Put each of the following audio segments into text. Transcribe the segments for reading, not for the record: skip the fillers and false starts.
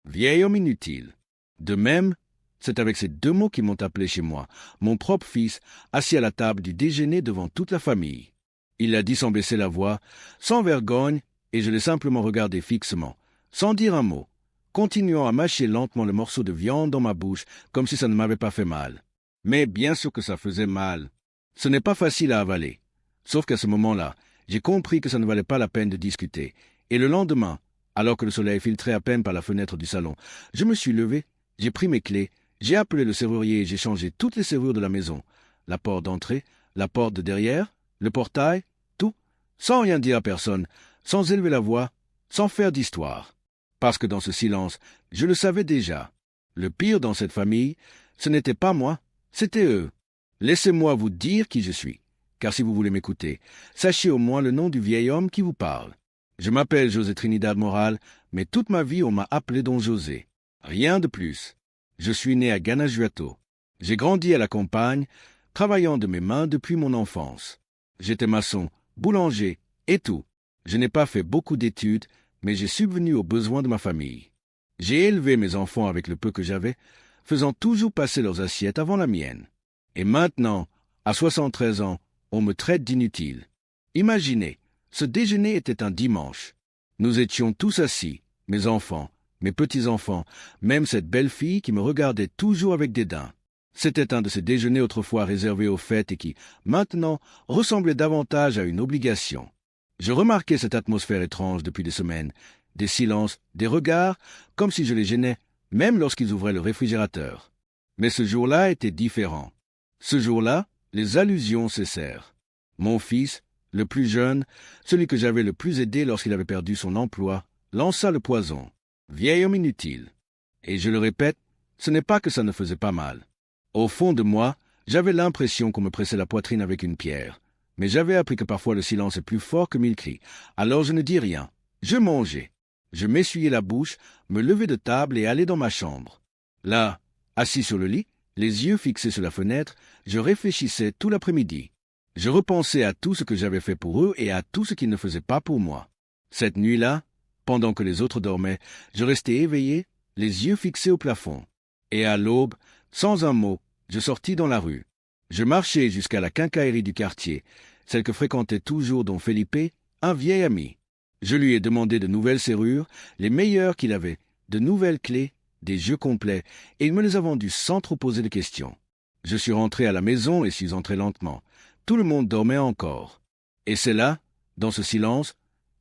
Vieil homme inutile. De même, c'est avec ces deux mots qui m'ont appelé chez moi, mon propre fils, assis à la table du déjeuner devant toute la famille. Il l'a dit sans baisser la voix, sans vergogne, et je l'ai simplement regardé fixement, sans dire un mot, continuant à mâcher lentement le morceau de viande dans ma bouche, comme si ça ne m'avait pas fait mal. Mais bien sûr que ça faisait mal. Ce n'est pas facile à avaler. Sauf qu'à ce moment-là, j'ai compris que ça ne valait pas la peine de discuter. Et le lendemain, alors que le soleil filtrait à peine par la fenêtre du salon, je me suis levé, j'ai pris mes clés, j'ai appelé le serrurier et j'ai changé toutes les serrures de la maison. La porte d'entrée, la porte de derrière, le portail, tout, sans rien dire à personne, sans élever la voix, sans faire d'histoire. Parce que dans ce silence, je le savais déjà. Le pire dans cette famille, ce n'était pas moi, c'était eux. Laissez-moi vous dire qui je suis, car si vous voulez m'écouter, sachez au moins le nom du vieil homme qui vous parle. Je m'appelle José Trinidad Moral, mais toute ma vie on m'a appelé Don José. Rien de plus. Je suis né à Guanajuato. J'ai grandi à la campagne, travaillant de mes mains depuis mon enfance. J'étais maçon, boulanger et tout. Je n'ai pas fait beaucoup d'études, mais j'ai subvenu aux besoins de ma famille. J'ai élevé mes enfants avec le peu que j'avais, faisant toujours passer leurs assiettes avant la mienne. Et maintenant, à 73 ans, on me traite d'inutile. Imaginez, ce déjeuner était un dimanche. Nous étions tous assis, mes enfants, mes petits-enfants, même cette belle fille qui me regardait toujours avec dédain. C'était un de ces déjeuners autrefois réservés aux fêtes et qui, maintenant, ressemblait davantage à une obligation. Je remarquais cette atmosphère étrange depuis des semaines, des silences, des regards, comme si je les gênais, même lorsqu'ils ouvraient le réfrigérateur. Mais ce jour-là était différent. Ce jour-là, les allusions cessèrent. Mon fils, le plus jeune, celui que j'avais le plus aidé lorsqu'il avait perdu son emploi, lança le poison. Vieil homme inutile. Et je le répète, ce n'est pas que ça ne faisait pas mal. Au fond de moi, j'avais l'impression qu'on me pressait la poitrine avec une pierre. Mais j'avais appris que parfois le silence est plus fort que 1000 cris. Alors je ne dis rien. Je mangeais. Je m'essuyais la bouche, me levais de table et allais dans ma chambre. Là, assis sur le lit, les yeux fixés sur la fenêtre, je réfléchissais tout l'après-midi. Je repensais à tout ce que j'avais fait pour eux et à tout ce qu'ils ne faisaient pas pour moi. Cette nuit-là, pendant que les autres dormaient, je restais éveillé, les yeux fixés au plafond. Et à l'aube, sans un mot, je sortis dans la rue. Je marchai jusqu'à la quincaillerie du quartier, celle que fréquentait toujours don Felipe, un vieil ami. Je lui ai demandé de nouvelles serrures, les meilleures qu'il avait, de nouvelles clés, des jeux complets, et il me les a vendues sans trop poser de questions. Je suis rentré à la maison et suis entré lentement. Tout le monde dormait encore. Et c'est là, dans ce silence,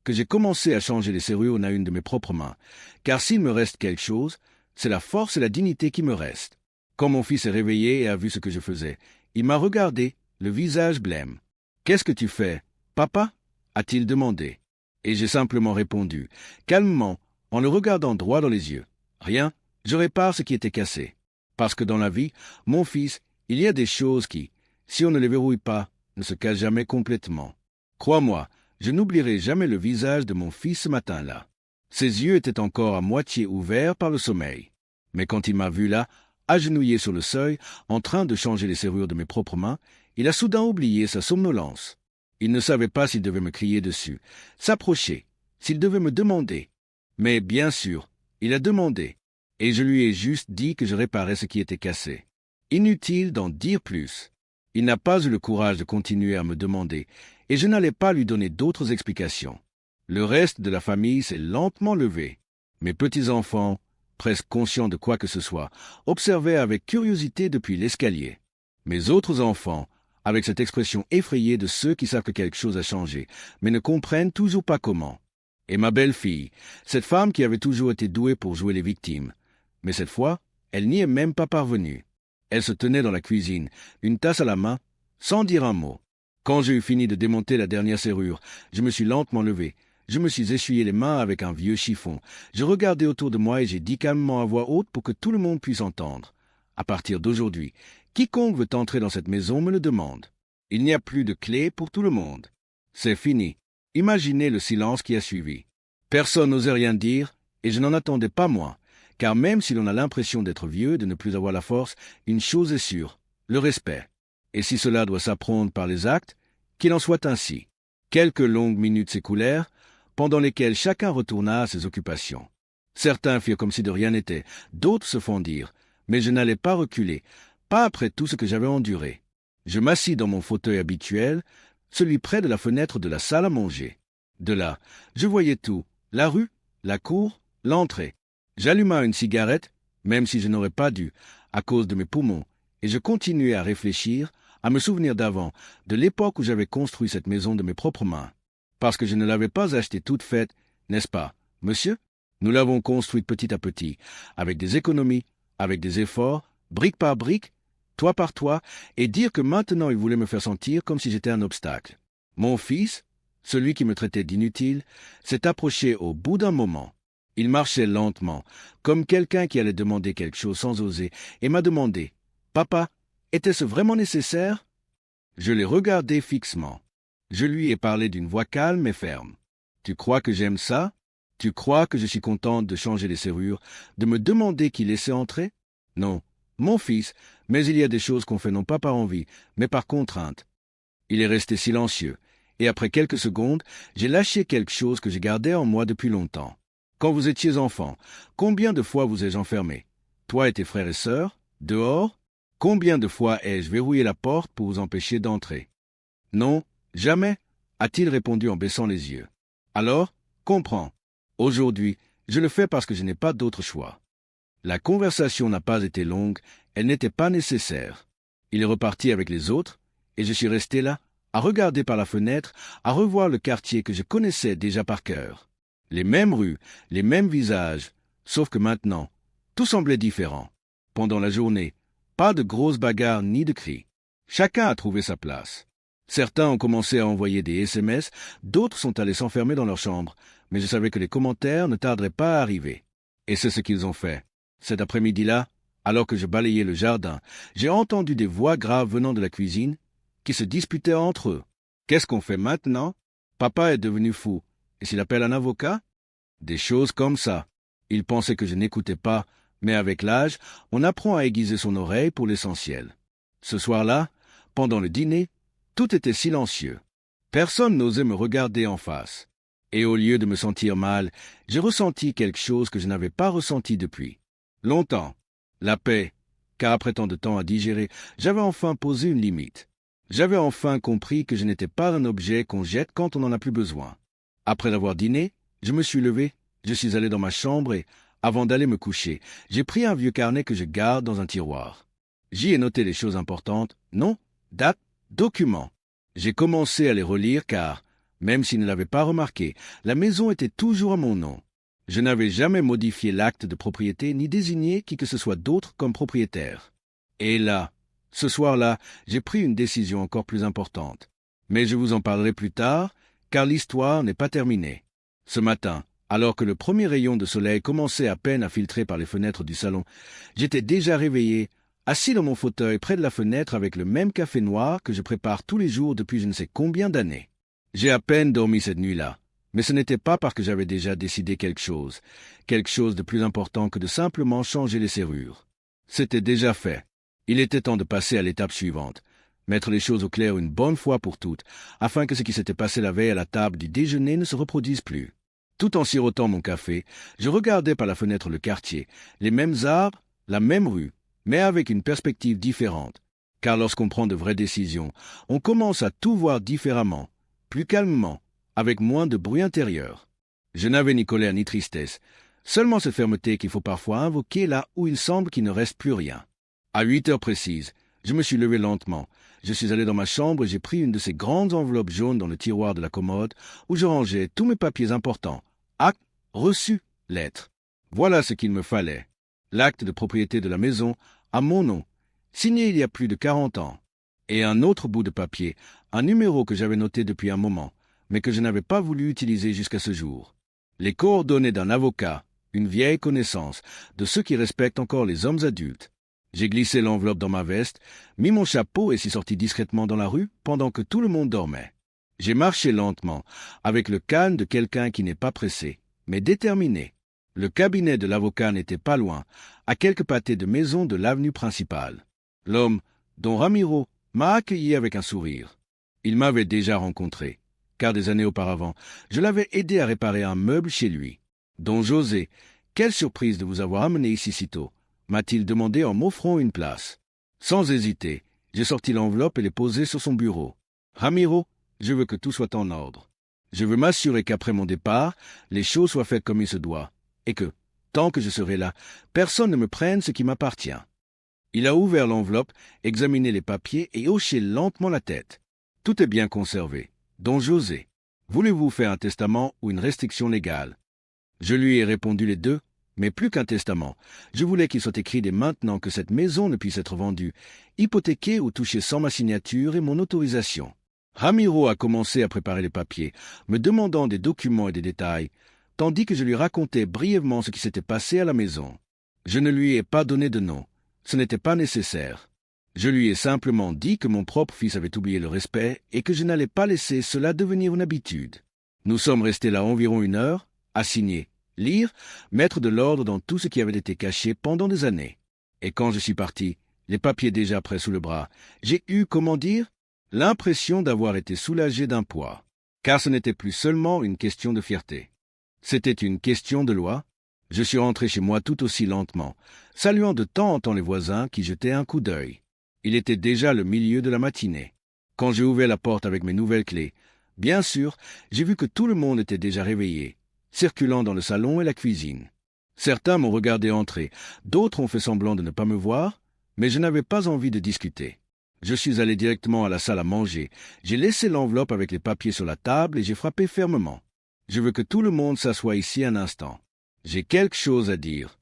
que j'ai commencé à changer les serrures à une de mes propres mains, car s'il me reste quelque chose, c'est la force et la dignité qui me restent. Quand mon fils est réveillé et a vu ce que je faisais, il m'a regardé, le visage blême. « Qu'est-ce que tu fais, papa ?» a-t-il demandé. Et j'ai simplement répondu, calmement, en le regardant droit dans les yeux. « Rien, je répare ce qui était cassé. Parce que dans la vie, mon fils, il y a des choses qui, si on ne les verrouille pas, ne se cassent jamais complètement. Crois-moi, je n'oublierai jamais le visage de mon fils ce matin-là. Ses yeux étaient encore à moitié ouverts par le sommeil. Mais quand il m'a vu là, agenouillé sur le seuil, en train de changer les serrures de mes propres mains, il a soudain oublié sa somnolence. Il ne savait pas s'il devait me crier dessus, s'approcher, s'il devait me demander. Mais bien sûr, il a demandé, et je lui ai juste dit que je réparais ce qui était cassé. Inutile d'en dire plus. Il n'a pas eu le courage de continuer à me demander, et je n'allais pas lui donner d'autres explications. Le reste de la famille s'est lentement levé. Mes petits-enfants, presque conscients de quoi que ce soit, observaient avec curiosité depuis l'escalier. Mes autres enfants, avec cette expression effrayée de ceux qui savent que quelque chose a changé, mais ne comprennent toujours pas comment. Et ma belle-fille, cette femme qui avait toujours été douée pour jouer les victimes. Mais cette fois, elle n'y est même pas parvenue. Elle se tenait dans la cuisine, une tasse à la main, sans dire un mot. Quand j'ai eu fini de démonter la dernière serrure, je me suis lentement levé. Je me suis essuyé les mains avec un vieux chiffon. Je regardais autour de moi et j'ai dit calmement à voix haute pour que tout le monde puisse entendre. À partir d'aujourd'hui, quiconque veut entrer dans cette maison me le demande. Il n'y a plus de clé pour tout le monde. C'est fini. Imaginez le silence qui a suivi. Personne n'osait rien dire, et je n'en attendais pas moins, car même si l'on a l'impression d'être vieux, de ne plus avoir la force, une chose est sûre, le respect. Et si cela doit s'apprendre par les actes, qu'il en soit ainsi. Quelques longues minutes s'écoulèrent, pendant lesquelles chacun retourna à ses occupations. Certains firent comme si de rien n'était, d'autres se fendirent, mais je n'allais pas reculer, pas après tout ce que j'avais enduré. Je m'assis dans mon fauteuil habituel, celui près de la fenêtre de la salle à manger. De là, je voyais tout, la rue, la cour, l'entrée. J'alluma une cigarette, même si je n'aurais pas dû, à cause de mes poumons, et je continuais à réfléchir, à me souvenir d'avant, de l'époque où j'avais construit cette maison de mes propres mains. Parce que je ne l'avais pas achetée toute faite, n'est-ce pas, monsieur? Nous l'avons construite petit à petit, avec des économies, avec des efforts, brique par brique, toit par toit, et dire que maintenant il voulait me faire sentir comme si j'étais un obstacle. Mon fils, celui qui me traitait d'inutile, s'est approché au bout d'un moment. Il marchait lentement, comme quelqu'un qui allait demander quelque chose sans oser, et m'a demandé « Papa, était-ce vraiment nécessaire ?» Je l'ai regardé fixement. Je lui ai parlé d'une voix calme et ferme. « Tu crois que j'aime ça? Tu crois que je suis contente de changer les serrures, de me demander qui laissait entrer? Non, mon fils, mais il y a des choses qu'on fait non pas par envie, mais par contrainte. » Il est resté silencieux, et après quelques secondes, j'ai lâché quelque chose que j'ai gardé en moi depuis longtemps. Quand vous étiez enfant, combien de fois vous ai-je enfermé? Toi et tes frères et sœurs? Dehors? Combien de fois ai-je verrouillé la porte pour vous empêcher d'entrer? Non, jamais, a-t-il répondu en baissant les yeux. Alors, comprends. Aujourd'hui, je le fais parce que je n'ai pas d'autre choix. La conversation n'a pas été longue, elle n'était pas nécessaire. Il est reparti avec les autres, et je suis resté là, à regarder par la fenêtre, à revoir le quartier que je connaissais déjà par cœur. Les mêmes rues, les mêmes visages, sauf que maintenant, tout semblait différent. Pendant la journée, pas de grosses bagarres ni de cris. Chacun a trouvé sa place. Certains ont commencé à envoyer des SMS, d'autres sont allés s'enfermer dans leur chambre, mais je savais que les commentaires ne tarderaient pas à arriver. Et c'est ce qu'ils ont fait. Cet après-midi-là, alors que je balayais le jardin, j'ai entendu des voix graves venant de la cuisine, qui se disputaient entre eux. Qu'est-ce qu'on fait maintenant? Papa est devenu fou. Et s'il appelle un avocat? Des choses comme ça. Il pensait que je n'écoutais pas, mais avec l'âge, on apprend à aiguiser son oreille pour l'essentiel. Ce soir-là, pendant le dîner, tout était silencieux. Personne n'osait me regarder en face. Et au lieu de me sentir mal, j'ai ressenti quelque chose que je n'avais pas ressenti depuis longtemps. La paix, car après tant de temps à digérer, j'avais enfin posé une limite. J'avais enfin compris que je n'étais pas un objet qu'on jette quand on n'en a plus besoin. Après avoir dîné, je me suis levé, je suis allé dans ma chambre et, avant d'aller me coucher, j'ai pris un vieux carnet que je garde dans un tiroir. J'y ai noté les choses importantes, noms, dates, documents. J'ai commencé à les relire car, même s'ils ne l'avaient pas remarqué, la maison était toujours à mon nom. Je n'avais jamais modifié l'acte de propriété ni désigné qui que ce soit d'autre comme propriétaire. Et là, ce soir-là, j'ai pris une décision encore plus importante. Mais je vous en parlerai plus tard, car l'histoire n'est pas terminée. Ce matin, alors que le premier rayon de soleil commençait à peine à filtrer par les fenêtres du salon, j'étais déjà réveillé, assis dans mon fauteuil près de la fenêtre avec le même café noir que je prépare tous les jours depuis je ne sais combien d'années. J'ai à peine dormi cette nuit-là, mais ce n'était pas parce que j'avais déjà décidé quelque chose de plus important que de simplement changer les serrures. C'était déjà fait. Il était temps de passer à l'étape suivante, mettre les choses au clair une bonne fois pour toutes, afin que ce qui s'était passé la veille à la table du déjeuner ne se reproduise plus. Tout en sirotant mon café, je regardais par la fenêtre le quartier, les mêmes arbres, la même rue, mais avec une perspective différente. Car lorsqu'on prend de vraies décisions, on commence à tout voir différemment, plus calmement, avec moins de bruit intérieur. Je n'avais ni colère ni tristesse, seulement cette fermeté qu'il faut parfois invoquer là où il semble qu'il ne reste plus rien. À 8 heures précises, je me suis levé lentement. Je suis allé dans ma chambre et j'ai pris une de ces grandes enveloppes jaunes dans le tiroir de la commode où je rangeais tous mes papiers importants. Actes, reçus, lettres. Voilà ce qu'il me fallait. L'acte de propriété de la maison, à mon nom, signé il y a plus de 40 ans. Et un autre bout de papier, un numéro que j'avais noté depuis un moment, mais que je n'avais pas voulu utiliser jusqu'à ce jour. Les coordonnées d'un avocat, une vieille connaissance, de ceux qui respectent encore les hommes adultes. J'ai glissé l'enveloppe dans ma veste, mis mon chapeau et suis sorti discrètement dans la rue pendant que tout le monde dormait. J'ai marché lentement, avec le calme de quelqu'un qui n'est pas pressé, mais déterminé. Le cabinet de l'avocat n'était pas loin, à quelques pâtés de maison de l'avenue principale. L'homme, dont Ramiro, m'a accueilli avec un sourire. Il m'avait déjà rencontré, car des années auparavant, je l'avais aidé à réparer un meuble chez lui. Don José, Quelle surprise de vous avoir amené ici si tôt, m'a-t-il demandé en m'offrant une place. Sans hésiter, j'ai sorti l'enveloppe et l'ai posée sur son bureau. Ramiro, je veux que tout soit en ordre. Je veux m'assurer qu'après mon départ, les choses soient faites comme il se doit, et que, tant que je serai là, personne ne me prenne ce qui m'appartient. Il a ouvert l'enveloppe, examiné les papiers et hoché lentement la tête. Tout est bien conservé, dont José. Voulez-vous faire un testament ou une restriction légale? Je lui ai répondu les deux, mais plus qu'un testament. Je voulais qu'il soit écrit dès maintenant que cette maison ne puisse être vendue, hypothéquée ou touchée sans ma signature et mon autorisation. Ramiro a commencé à préparer les papiers, me demandant des documents et des détails, tandis que je lui racontais brièvement ce qui s'était passé à la maison. Je ne lui ai pas donné de nom. Ce n'était pas nécessaire. Je lui ai simplement dit que mon propre fils avait oublié le respect et que je n'allais pas laisser cela devenir une habitude. Nous sommes restés là environ 1 heure, à signer, lire, mettre de l'ordre dans tout ce qui avait été caché pendant des années. Et quand je suis parti, les papiers déjà prêts sous le bras, j'ai eu, comment dire, l'impression d'avoir été soulagé d'un poids. Car ce n'était plus seulement une question de fierté. C'était une question de loi. Je suis rentré chez moi tout aussi lentement, saluant de temps en temps les voisins qui jetaient un coup d'œil. Il était déjà le milieu de la matinée. Quand j'ai ouvert la porte avec mes nouvelles clés, bien sûr, j'ai vu que tout le monde était déjà réveillé, circulant dans le salon et la cuisine. Certains m'ont regardé entrer, d'autres ont fait semblant de ne pas me voir, mais je n'avais pas envie de discuter. Je suis allé directement à la salle à manger, j'ai laissé l'enveloppe avec les papiers sur la table et j'ai frappé fermement. Je veux que tout le monde s'assoie ici un instant. J'ai quelque chose à dire.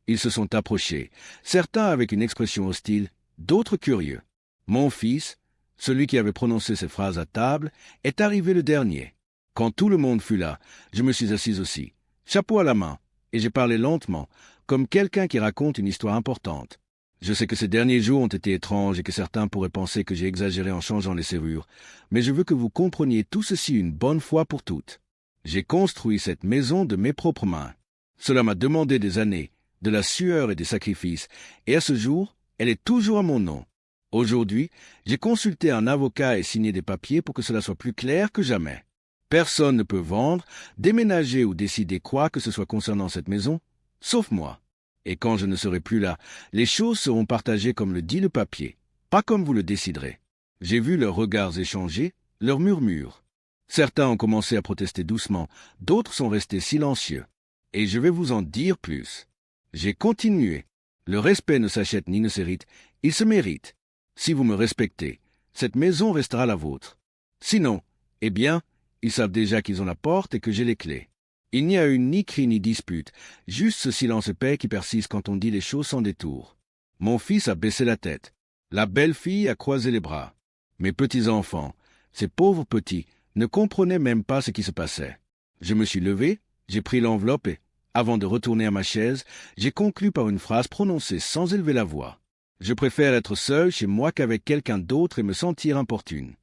Ils se sont approchés, certains avec une expression hostile, d'autres curieux. Mon fils, celui qui avait prononcé ces phrases à table, est arrivé le dernier. Quand tout le monde fut là, je me suis assis aussi, chapeau à la main, et j'ai parlé lentement, comme quelqu'un qui raconte une histoire importante. Je sais que ces derniers jours ont été étranges et que certains pourraient penser que j'ai exagéré en changeant les serrures, mais je veux que vous compreniez tout ceci une bonne fois pour toutes. J'ai construit cette maison de mes propres mains. Cela m'a demandé des années, de la sueur et des sacrifices, et à ce jour, elle est toujours à mon nom. Aujourd'hui, j'ai consulté un avocat et signé des papiers pour que cela soit plus clair que jamais. Personne ne peut vendre, déménager ou décider quoi que ce soit concernant cette maison, sauf moi. Et quand je ne serai plus là, les choses seront partagées comme le dit le papier, pas comme vous le déciderez. J'ai vu leurs regards échanger, leurs murmures. Certains ont commencé à protester doucement, d'autres sont restés silencieux. Et je vais vous en dire plus. J'ai continué. Le respect ne s'achète ni ne s'hérite, il se mérite. Si vous me respectez, cette maison restera la vôtre. Sinon, eh bien, ils savent déjà qu'ils ont la porte et que j'ai les clés. Il n'y a eu ni cri ni dispute, juste ce silence épais qui persiste quand on dit les choses sans détour. Mon fils a baissé la tête. La belle-fille a croisé les bras. Mes petits-enfants, ces pauvres petits, ne comprenaient même pas ce qui se passait. Je me suis levé, j'ai pris l'enveloppe et, avant de retourner à ma chaise, j'ai conclu par une phrase prononcée sans élever la voix. Je préfère être seul chez moi qu'avec quelqu'un d'autre et me sentir importune.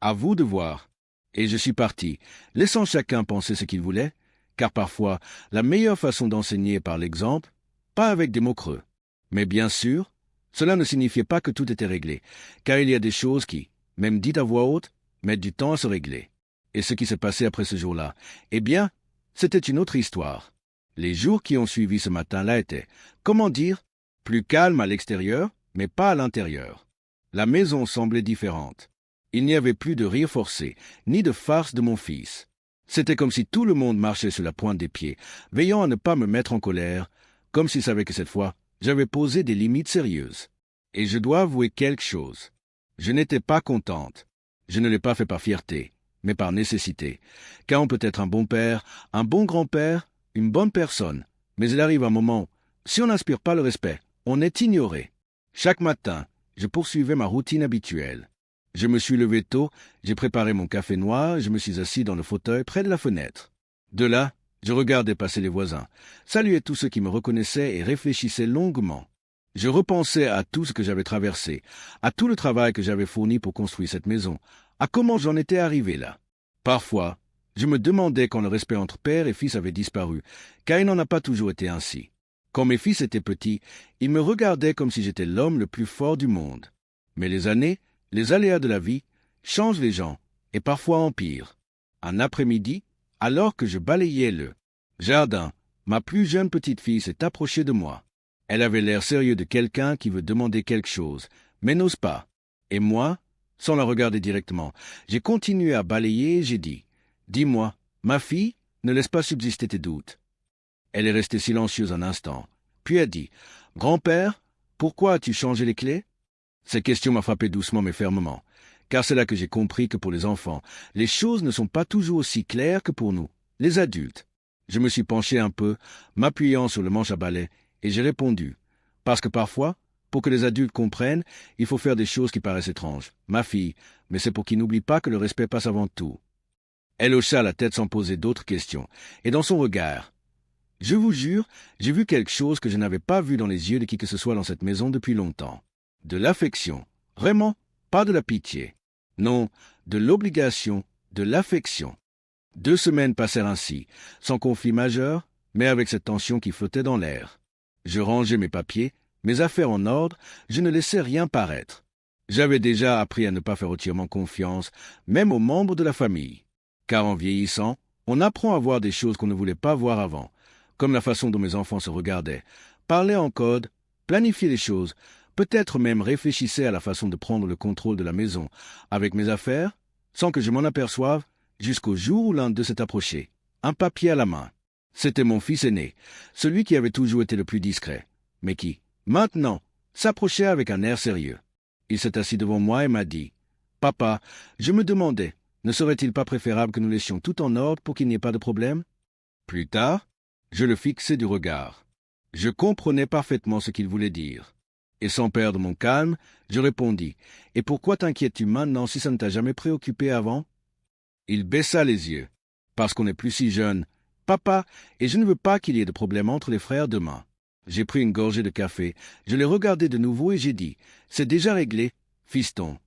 À vous de voir. Et je suis parti, laissant chacun penser ce qu'il voulait, car parfois, la meilleure façon d'enseigner est par l'exemple, pas avec des mots creux. Mais bien sûr, cela ne signifiait pas que tout était réglé, car il y a des choses qui, même dites à voix haute, mettent du temps à se régler. Et ce qui s'est passé après ce jour-là, eh bien, c'était une autre histoire. Les jours qui ont suivi ce matin-là étaient, comment dire, plus calmes à l'extérieur, mais pas à l'intérieur. La maison semblait différente. Il n'y avait plus de rire forcé, ni de farce de mon fils. C'était comme si tout le monde marchait sur la pointe des pieds, veillant à ne pas me mettre en colère, comme s'il savait que cette fois, j'avais posé des limites sérieuses. Et je dois avouer quelque chose. Je n'étais pas contente. Je ne l'ai pas fait par fierté, mais par nécessité, car on peut être un bon père, un bon grand-père, une bonne personne, mais il arrive un moment, si on n'inspire pas le respect, on est ignoré. Chaque matin, je poursuivais ma routine habituelle. Je me suis levé tôt, j'ai préparé mon café noir et je me suis assis dans le fauteuil près de la fenêtre. De là, je regardais passer les voisins, saluais tous ceux qui me reconnaissaient et réfléchissais longuement. Je repensais à tout ce que j'avais traversé, à tout le travail que j'avais fourni pour construire cette maison, à comment j'en étais arrivé là. Parfois, je me demandais quand le respect entre père et fils avait disparu, car il n'en a pas toujours été ainsi. Quand mes fils étaient petits, ils me regardaient comme si j'étais l'homme le plus fort du monde. Mais les années, les aléas de la vie, changent les gens, et parfois empirent. Un après-midi, alors que je balayais le jardin, ma plus jeune petite fille s'est approchée de moi. Elle avait l'air sérieux de quelqu'un qui veut demander quelque chose, mais n'ose pas. Et moi, sans la regarder directement, j'ai continué à balayer et j'ai dit « Dis-moi, ma fille, ne laisse pas subsister tes doutes. » Elle est restée silencieuse un instant, puis a dit « Grand-père, pourquoi as-tu changé les clés ?» Cette question m'a frappé doucement mais fermement, car c'est là que j'ai compris que pour les enfants, les choses ne sont pas toujours aussi claires que pour nous, les adultes. Je me suis penché un peu, m'appuyant sur le manche à balai, et j'ai répondu « Parce que parfois, pour que les adultes comprennent, il faut faire des choses qui paraissent étranges. Ma fille, mais c'est pour qu'ils n'oublient pas que le respect passe avant tout. » Elle hocha la tête sans poser d'autres questions, et dans son regard, je vous jure, j'ai vu quelque chose que je n'avais pas vu dans les yeux de qui que ce soit dans cette maison depuis longtemps. De l'affection. Vraiment, pas de la pitié. Non, de l'obligation, de l'affection. 2 semaines passèrent ainsi, sans conflit majeur, mais avec cette tension qui flottait dans l'air. Je rangeais mes papiers, mes affaires en ordre, je ne laissais rien paraître. J'avais déjà appris à ne pas faire entièrement confiance, même aux membres de la famille. Car en vieillissant, on apprend à voir des choses qu'on ne voulait pas voir avant, comme la façon dont mes enfants se regardaient, parlaient en code, planifiaient les choses, peut-être même réfléchissaient à la façon de prendre le contrôle de la maison avec mes affaires, sans que je m'en aperçoive, jusqu'au jour où l'un d'eux s'est approché, un papier à la main. C'était mon fils aîné, celui qui avait toujours été le plus discret, mais qui, maintenant, s'approchait avec un air sérieux. Il s'est assis devant moi et m'a dit « Papa, je me demandais, ne serait-il pas préférable que nous laissions tout en ordre pour qu'il n'y ait pas de problème ?» Plus tard, je le fixai du regard. Je comprenais parfaitement ce qu'il voulait dire. Et sans perdre mon calme, je répondis « Et pourquoi t'inquiètes-tu maintenant si ça ne t'a jamais préoccupé avant ?» Il baissa les yeux. « Parce qu'on n'est plus si jeune. Papa, et je ne veux pas qu'il y ait de problème entre les frères demain. » J'ai pris une gorgée de café, je l'ai regardé de nouveau et j'ai dit « C'est déjà réglé, fiston. »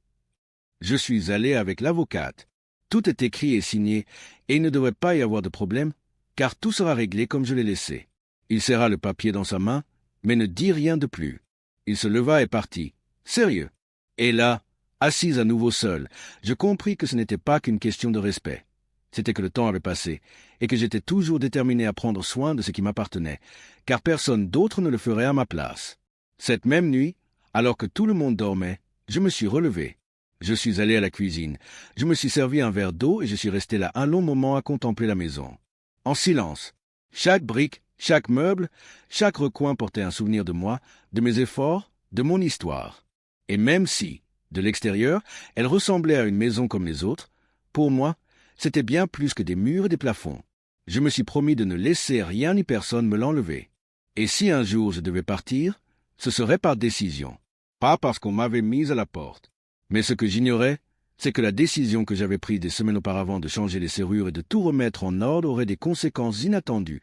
Je suis allé avec l'avocate. Tout est écrit et signé, et il ne devrait pas y avoir de problème, car tout sera réglé comme je l'ai laissé. Il serra le papier dans sa main, mais ne dit rien de plus. Il se leva et partit. Sérieux. Et là, assise à nouveau seule, je compris que ce n'était pas qu'une question de respect. C'était que le temps avait passé, et que j'étais toujours déterminé à prendre soin de ce qui m'appartenait, car personne d'autre ne le ferait à ma place. Cette même nuit, alors que tout le monde dormait, je me suis relevé. Je suis allé à la cuisine, je me suis servi un verre d'eau et je suis resté là un long moment à contempler la maison. En silence. Chaque brique, chaque meuble, chaque recoin portait un souvenir de moi, de mes efforts, de mon histoire. Et même si, de l'extérieur, elle ressemblait à une maison comme les autres, pour moi, c'était bien plus que des murs et des plafonds. Je me suis promis de ne laisser rien ni personne me l'enlever. Et si un jour je devais partir, ce serait par décision, pas parce qu'on m'avait mis à la porte. Mais ce que j'ignorais, c'est que la décision que j'avais prise des semaines auparavant de changer les serrures et de tout remettre en ordre aurait des conséquences inattendues,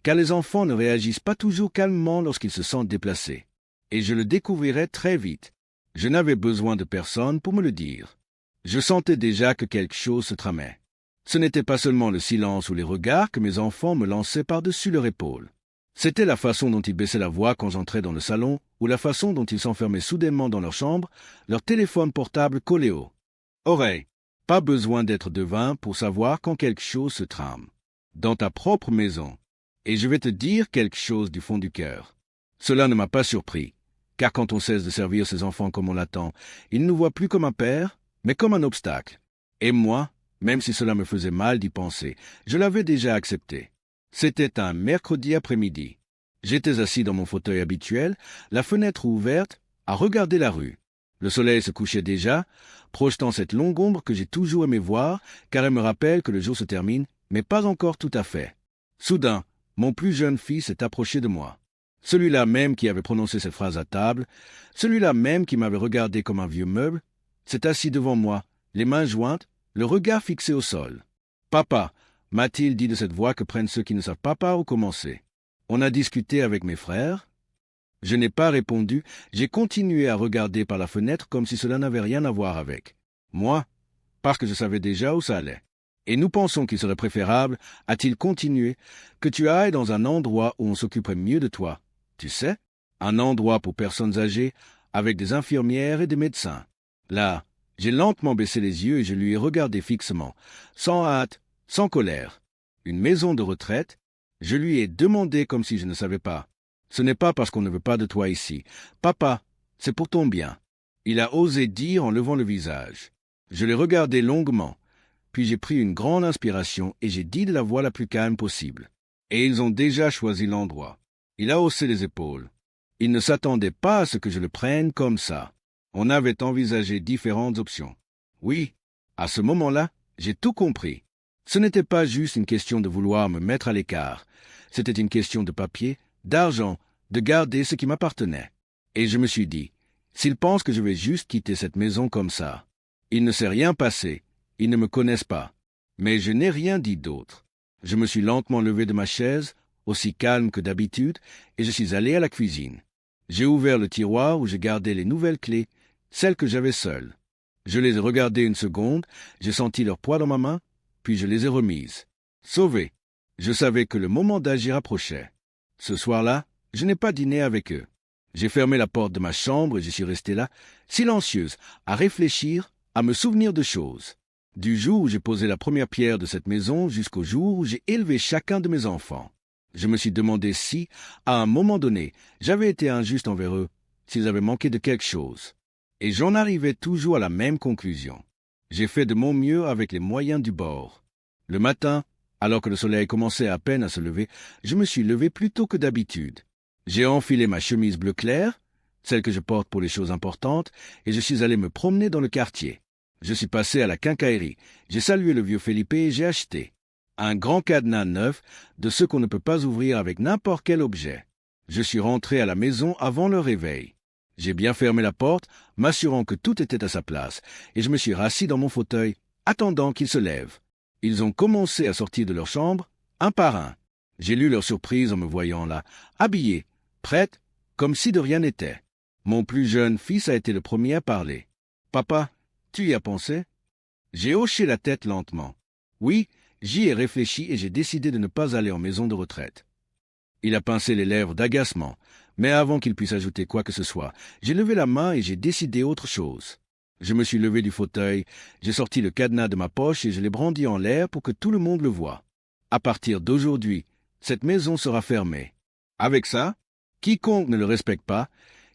car les enfants ne réagissent pas toujours calmement lorsqu'ils se sentent déplacés. Et je le découvrirais très vite. Je n'avais besoin de personne pour me le dire. Je sentais déjà que quelque chose se tramait. Ce n'était pas seulement le silence ou les regards que mes enfants me lançaient par-dessus leur épaule. C'était la façon dont ils baissaient la voix quand j'entrais dans le salon, ou la façon dont ils s'enfermaient soudainement dans leur chambre, leur téléphone portable collé haut. Oreille, pas besoin d'être devin pour savoir quand quelque chose se trame. Dans ta propre maison. Et je vais te dire quelque chose du fond du cœur. Cela ne m'a pas surpris, car quand on cesse de servir ses enfants comme on l'attend, ils ne nous voient plus comme un père, mais comme un obstacle. Et moi, même si cela me faisait mal d'y penser, je l'avais déjà accepté. C'était un mercredi après-midi. J'étais assis dans mon fauteuil habituel, la fenêtre ouverte, à regarder la rue. Le soleil se couchait déjà, projetant cette longue ombre que j'ai toujours aimé voir, car elle me rappelle que le jour se termine, mais pas encore tout à fait. Soudain, mon plus jeune fils s'est approché de moi. Celui-là même qui avait prononcé cette phrase à table, celui-là même qui m'avait regardé comme un vieux meuble, s'est assis devant moi, les mains jointes, le regard fixé au sol. « Papa », m'a-t-il dit de cette voix que prennent ceux qui ne savent pas par où commencer. On a discuté avec mes frères. Je n'ai pas répondu, j'ai continué à regarder par la fenêtre comme si cela n'avait rien à voir avec. Moi, parce que je savais déjà où ça allait. Et nous pensons qu'il serait préférable, a-t-il continué, que tu ailles dans un endroit où on s'occuperait mieux de toi. Tu sais, un endroit pour personnes âgées, avec des infirmières et des médecins. Là, j'ai lentement baissé les yeux et je lui ai regardé fixement, sans hâte, sans colère. Une maison de retraite, Je lui ai demandé comme si je ne savais pas. Ce n'est pas parce qu'on ne veut pas de toi ici. Papa, c'est pour ton bien. Il a osé dire en levant le visage. Je l'ai regardé longuement, puis j'ai pris une grande inspiration et j'ai dit de la voix la plus calme possible. Et ils ont déjà choisi l'endroit. Il a haussé les épaules. Il ne s'attendait pas à ce que je le prenne comme ça. On avait envisagé différentes options. Oui, à ce moment-là, j'ai tout compris. Ce n'était pas juste une question de vouloir me mettre à l'écart. C'était une question de papier, d'argent, de garder ce qui m'appartenait. Et je me suis dit, s'ils pensent que je vais juste quitter cette maison comme ça, il ne s'est rien passé, ils ne me connaissent pas. Mais je n'ai rien dit d'autre. Je me suis lentement levé de ma chaise, aussi calme que d'habitude, et je suis allé à la cuisine. J'ai ouvert le tiroir où je gardais les nouvelles clés, celles que j'avais seules. Je les ai regardées une seconde, j'ai senti leur poids dans ma main, puis je les ai remises. Sauvé. Je savais que le moment d'agir approchait. Ce soir-là, je n'ai pas dîné avec eux. J'ai fermé la porte de ma chambre et je suis resté là, silencieuse, à réfléchir, à me souvenir de choses. Du jour où j'ai posé la première pierre de cette maison jusqu'au jour où j'ai élevé chacun de mes enfants. Je me suis demandé si, à un moment donné, j'avais été injuste envers eux, s'ils avaient manqué de quelque chose. Et j'en arrivais toujours à la même conclusion. J'ai fait de mon mieux avec les moyens du bord. Le matin, alors que le soleil commençait à peine à se lever, je me suis levé plus tôt que d'habitude. J'ai enfilé ma chemise bleu clair, celle que je porte pour les choses importantes, et je suis allé me promener dans le quartier. Je suis passé à la quincaillerie, j'ai salué le vieux Felipe et j'ai acheté un grand cadenas neuf, de ceux qu'on ne peut pas ouvrir avec n'importe quel objet. Je suis rentré à la maison avant le réveil. J'ai bien fermé la porte, m'assurant que tout était à sa place, et je me suis rassis dans mon fauteuil, attendant qu'ils se lèvent. Ils ont commencé à sortir de leur chambre, un par un. J'ai lu leur surprise en me voyant là, habillée, prête, comme si de rien n'était. Mon plus jeune fils a été le premier à parler. « Papa, tu y as pensé ?» J'ai hoché la tête lentement. Oui, j'y ai réfléchi et j'ai décidé de ne pas aller en maison de retraite. Il a pincé les lèvres d'agacement, mais avant qu'il puisse ajouter quoi que ce soit, j'ai levé la main et j'ai décidé autre chose. Je me suis levé du fauteuil, j'ai sorti le cadenas de ma poche et je l'ai brandi en l'air pour que tout le monde le voie. À partir d'aujourd'hui, cette maison sera fermée. Avec ça, quiconque ne le respecte pas,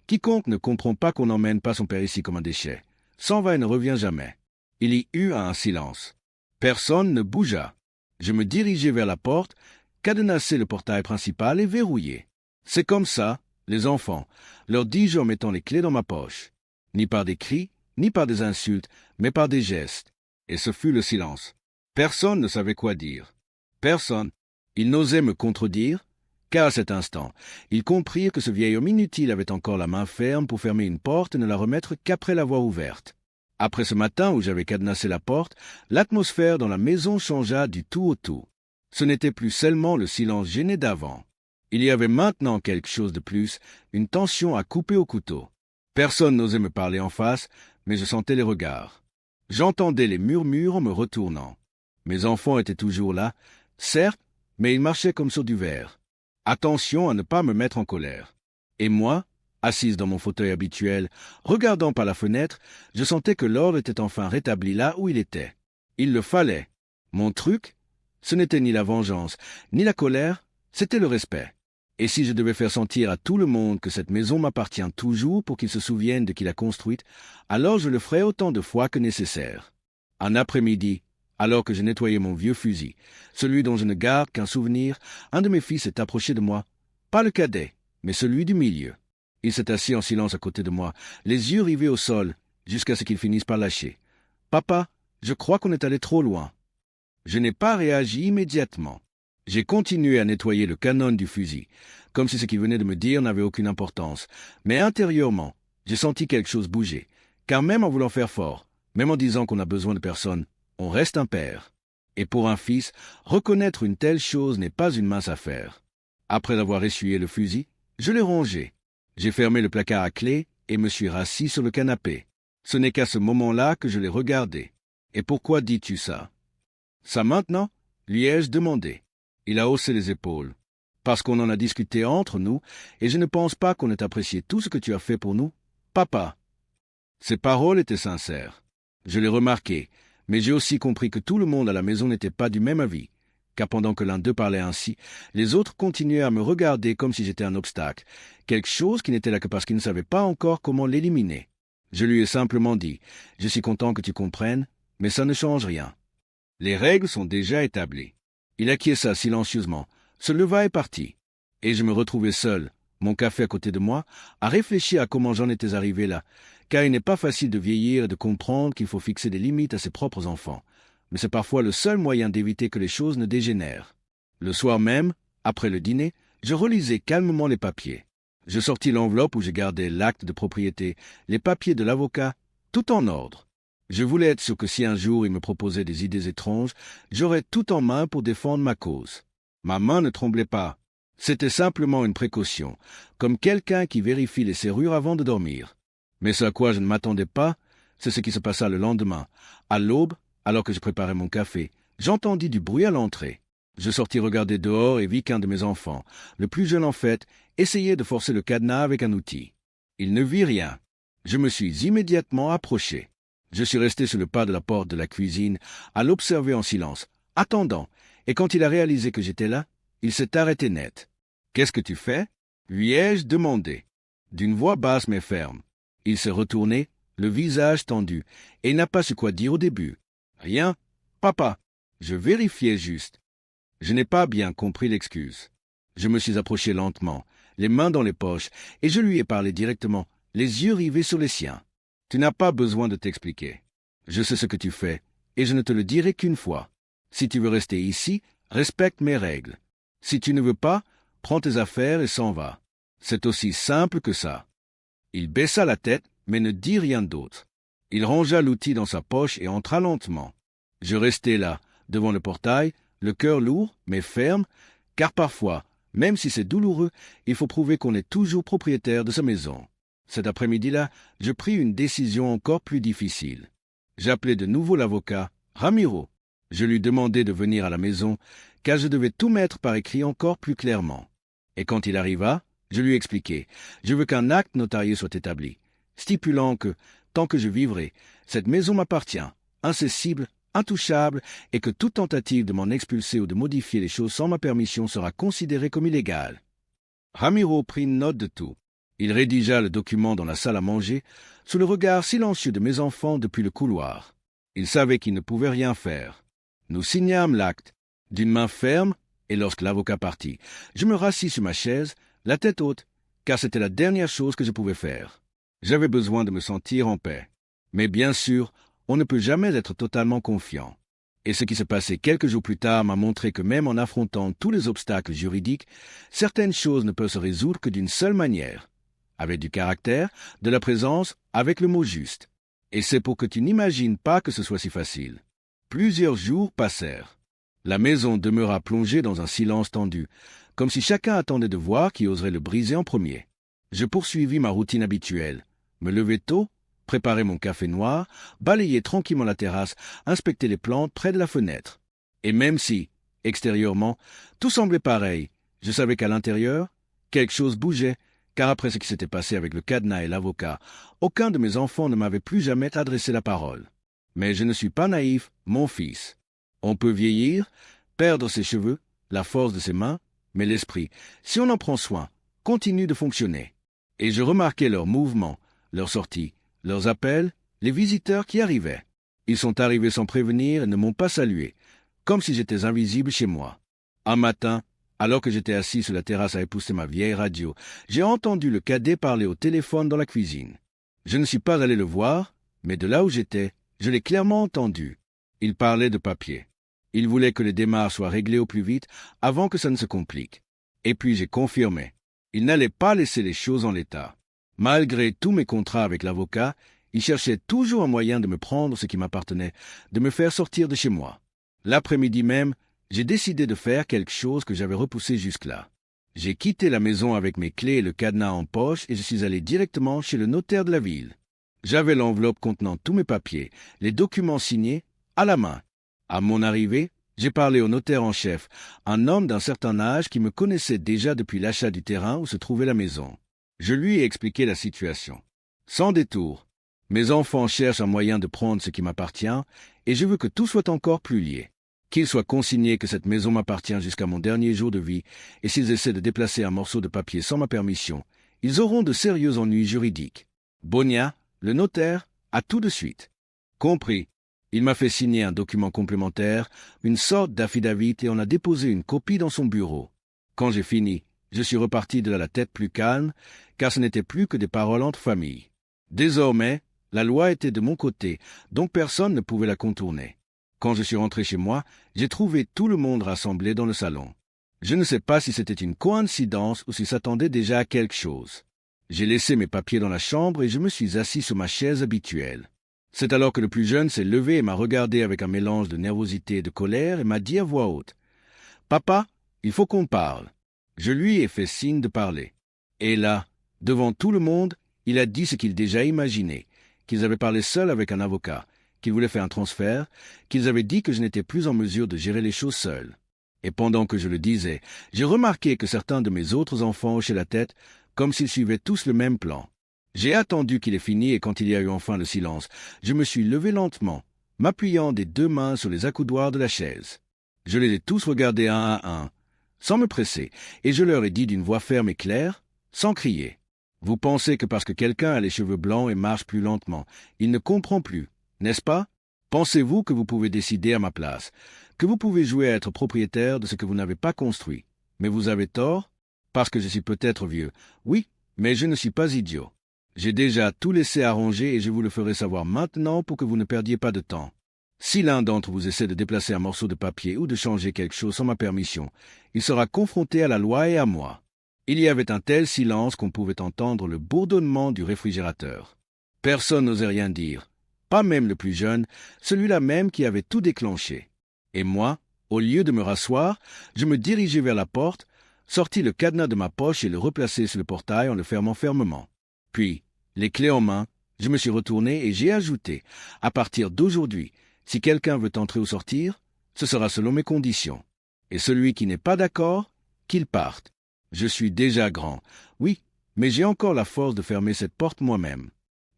quiconque ne comprend pas qu'on n'emmène pas son père ici comme un déchet, s'en va et ne revient jamais. Il y eut un silence. Personne ne bougea. Je me dirigeai vers la porte, cadenassai le portail principal et verrouillai. C'est comme ça, les enfants, leur dis-je en mettant les clés dans ma poche. Ni par des cris, ni par des insultes, mais par des gestes. Et ce fut le silence. Personne ne savait quoi dire. Personne. Ils n'osaient me contredire, car à cet instant, ils comprirent que ce vieil homme inutile avait encore la main ferme pour fermer une porte et ne la remettre qu'après l'avoir ouverte. Après ce matin où j'avais cadenassé la porte, l'atmosphère dans la maison changea du tout au tout. Ce n'était plus seulement le silence gêné d'avant. Il y avait maintenant quelque chose de plus, une tension à couper au couteau. Personne n'osait me parler en face, mais je sentais les regards. J'entendais les murmures en me retournant. Mes enfants étaient toujours là, certes, mais ils marchaient comme sur du verre. Attention à ne pas me mettre en colère. Et moi, assise dans mon fauteuil habituel, regardant par la fenêtre, je sentais que l'ordre était enfin rétabli là où il était. Il le fallait. Mon truc, ce n'était ni la vengeance, ni la colère, c'était le respect. Et si je devais faire sentir à tout le monde que cette maison m'appartient toujours pour qu'ils se souviennent de qui l'a construite, alors je le ferais autant de fois que nécessaire. Un après-midi, alors que je nettoyais mon vieux fusil, celui dont je ne garde qu'un souvenir, un de mes fils s'est approché de moi, pas le cadet, mais celui du milieu. Il s'est assis en silence à côté de moi, les yeux rivés au sol, jusqu'à ce qu'il finisse par lâcher. « Papa, je crois qu'on est allé trop loin. » Je n'ai pas réagi immédiatement. J'ai continué à nettoyer le canon du fusil, comme si ce qu'il venait de me dire n'avait aucune importance. Mais intérieurement, j'ai senti quelque chose bouger, car même en voulant faire fort, même en disant qu'on a besoin de personne, on reste un père. Et pour un fils, reconnaître une telle chose n'est pas une mince affaire. Après avoir essuyé le fusil, je l'ai rangé. J'ai fermé le placard à clé et me suis rassis sur le canapé. Ce n'est qu'à ce moment-là que je l'ai regardé. « Et pourquoi dis-tu ça ?»« Ça maintenant ?» lui ai-je demandé. Il a haussé les épaules. « Parce qu'on en a discuté entre nous, et je ne pense pas qu'on ait apprécié tout ce que tu as fait pour nous. Papa !» Ses paroles étaient sincères. Je l'ai remarqué, mais j'ai aussi compris que tout le monde à la maison n'était pas du même avis. car pendant que l'un d'eux parlait ainsi, les autres continuaient à me regarder comme si j'étais un obstacle, quelque chose qui n'était là que parce qu'ils ne savaient pas encore comment l'éliminer. Je lui ai simplement dit « Je suis content que tu comprennes, mais ça ne change rien. Les règles sont déjà établies. » Il acquiesça silencieusement, se leva et partit. Et je me retrouvais seul, mon café à côté de moi, à réfléchir à comment j'en étais arrivé là, car il n'est pas facile de vieillir et de comprendre qu'il faut fixer des limites à ses propres enfants. Mais c'est parfois le seul moyen d'éviter que les choses ne dégénèrent. Le soir même, après le dîner, je relisais calmement les papiers. Je sortis l'enveloppe où je gardais l'acte de propriété, les papiers de l'avocat, tout en ordre. Je voulais être sûr que si un jour il me proposait des idées étranges, j'aurais tout en main pour défendre ma cause. Ma main ne tremblait pas. C'était simplement une précaution, comme quelqu'un qui vérifie les serrures avant de dormir. Mais ce à quoi je ne m'attendais pas, c'est ce qui se passa le lendemain. À l'aube, alors que je préparais mon café, j'entendis du bruit à l'entrée. Je sortis regarder dehors et vis qu'un de mes enfants, le plus jeune en fait, essayait de forcer le cadenas avec un outil. Il ne vit rien. Je me suis immédiatement approché. Je suis resté sur le pas de la porte de la cuisine, à l'observer en silence, attendant, et quand il a réalisé que j'étais là, il s'est arrêté net. « Qu'est-ce que tu fais » lui ai-je demandé, d'une voix basse mais ferme. Il s'est retourné, le visage tendu, et il n'a pas su quoi dire au début. « Rien, papa, je vérifiais juste. » Je n'ai pas bien compris l'excuse. Je me suis approché lentement, les mains dans les poches, et je lui ai parlé directement, les yeux rivés sur les siens. « Tu n'as pas besoin de t'expliquer. Je sais ce que tu fais, et je ne te le dirai qu'une fois. Si tu veux rester ici, respecte mes règles. Si tu ne veux pas, prends tes affaires et s'en va. C'est aussi simple que ça. » Il baissa la tête, mais ne dit rien d'autre. Il rangea l'outil dans sa poche et entra lentement. Je restai là, devant le portail, le cœur lourd, mais ferme, car parfois, même si c'est douloureux, il faut prouver qu'on est toujours propriétaire de sa maison. Cet après-midi-là, je pris une décision encore plus difficile. J'appelai de nouveau l'avocat, Ramiro. Je lui demandai de venir à la maison, car je devais tout mettre par écrit encore plus clairement. Et quand il arriva, je lui expliquai, je veux qu'un acte notarié soit établi, stipulant que, tant que je vivrai, cette maison m'appartient, incessible, intouchable, et que toute tentative de m'en expulser ou de modifier les choses sans ma permission sera considérée comme illégale. Ramiro prit note de tout. Il rédigea le document dans la salle à manger, sous le regard silencieux de mes enfants depuis le couloir. Il savait qu'il ne pouvait rien faire. Nous signâmes l'acte, d'une main ferme, et lorsque l'avocat partit, je me rassis sur ma chaise, la tête haute, car c'était la dernière chose que je pouvais faire. J'avais besoin de me sentir en paix. Mais bien sûr, on ne peut jamais être totalement confiant. Et ce qui s'est passé quelques jours plus tard m'a montré que même en affrontant tous les obstacles juridiques, certaines choses ne peuvent se résoudre que d'une seule manière. Avec du caractère, de la présence, avec le mot juste. Et c'est pour que tu n'imagines pas que ce soit si facile. Plusieurs jours passèrent. La maison demeura plongée dans un silence tendu, comme si chacun attendait de voir qui oserait le briser en premier. Je poursuivis ma routine habituelle, me lever tôt, préparer mon café noir, balayer tranquillement la terrasse, inspecter les plantes près de la fenêtre. Et même si, extérieurement, tout semblait pareil, je savais qu'à l'intérieur, quelque chose bougeait, car après ce qui s'était passé avec le cadenas et l'avocat, aucun de mes enfants ne m'avait plus jamais adressé la parole. Mais je ne suis pas naïf, mon fils. On peut vieillir, perdre ses cheveux, la force de ses mains, mais l'esprit, si on en prend soin, continue de fonctionner. Et je remarquais leurs mouvements, leurs sorties, leurs appels, les visiteurs qui arrivaient. Ils sont arrivés sans prévenir et ne m'ont pas salué, comme si j'étais invisible chez moi. Un matin, alors que j'étais assis sur la terrasse à épousser ma vieille radio, j'ai entendu le cadet parler au téléphone dans la cuisine. Je ne suis pas allé le voir, mais de là où j'étais, je l'ai clairement entendu. Il parlait de papier. Il voulait que les démarches soient réglées au plus vite avant que ça ne se complique. Et puis j'ai confirmé. Il n'allait pas laisser les choses en l'état. Malgré tous mes contrats avec l'avocat, il cherchait toujours un moyen de me prendre ce qui m'appartenait, de me faire sortir de chez moi. L'après-midi même, j'ai décidé de faire quelque chose que j'avais repoussé jusque-là. J'ai quitté la maison avec mes clés et le cadenas en poche et je suis allé directement chez le notaire de la ville. J'avais l'enveloppe contenant tous mes papiers, les documents signés, à la main. À mon arrivée, j'ai parlé au notaire en chef, un homme d'un certain âge qui me connaissait déjà depuis l'achat du terrain où se trouvait la maison. Je lui ai expliqué la situation. Sans détour, mes enfants cherchent un moyen de prendre ce qui m'appartient et je veux que tout soit encore plus lié. Qu'il soit consigné que cette maison m'appartient jusqu'à mon dernier jour de vie, et s'ils essaient de déplacer un morceau de papier sans ma permission, ils auront de sérieux ennuis juridiques. Bonia, le notaire, a tout de suite compris. Il m'a fait signer un document complémentaire, une sorte d'affidavit, et on a déposé une copie dans son bureau. Quand j'ai fini, je suis reparti de là la tête plus calme, car ce n'était plus que des paroles entre familles. Désormais, la loi était de mon côté, donc personne ne pouvait la contourner. Quand je suis rentré chez moi, j'ai trouvé tout le monde rassemblé dans le salon. Je ne sais pas si c'était une coïncidence ou s'ils s'attendaient déjà à quelque chose. J'ai laissé mes papiers dans la chambre et je me suis assis sur ma chaise habituelle. C'est alors que le plus jeune s'est levé et m'a regardé avec un mélange de nervosité et de colère et m'a dit à voix haute : « Papa, il faut qu'on parle. » Je lui ai fait signe de parler. Et là, devant tout le monde, il a dit ce qu'il déjà imaginait, qu'ils avaient parlé seuls avec un avocat, qu'ils voulaient faire un transfert, qu'ils avaient dit que je n'étais plus en mesure de gérer les choses seul. Et pendant que je le disais, j'ai remarqué que certains de mes autres enfants hochaient la tête, comme s'ils suivaient tous le même plan. J'ai attendu qu'il ait fini et quand il y a eu enfin le silence, je me suis levé lentement, m'appuyant des 2 mains sur les accoudoirs de la chaise. Je les ai tous regardés un à un, sans me presser, et je leur ai dit d'une voix ferme et claire, sans crier : « Vous pensez que parce que quelqu'un a les cheveux blancs et marche plus lentement, il ne comprend plus, n'est-ce pas ? Pensez-vous que vous pouvez décider à ma place, que vous pouvez jouer à être propriétaire de ce que vous n'avez pas construit ? Mais vous avez tort, parce que je suis peut-être vieux. Oui, mais je ne suis pas idiot. J'ai déjà tout laissé arranger et je vous le ferai savoir maintenant pour que vous ne perdiez pas de temps. Si l'un d'entre vous essaie de déplacer un morceau de papier ou de changer quelque chose sans ma permission, il sera confronté à la loi et à moi. » Il y avait un tel silence qu'on pouvait entendre le bourdonnement du réfrigérateur. Personne n'osait rien dire, pas même le plus jeune, celui-là même qui avait tout déclenché. Et moi, au lieu de me rasseoir, je me dirigeai vers la porte, sortis le cadenas de ma poche et le replaçai sur le portail en le fermant fermement. Puis, les clés en main, je me suis retourné et j'ai ajouté : « À partir d'aujourd'hui, si quelqu'un veut entrer ou sortir, ce sera selon mes conditions. Et celui qui n'est pas d'accord, qu'il parte. Je suis déjà grand, oui, mais j'ai encore la force de fermer cette porte moi-même. »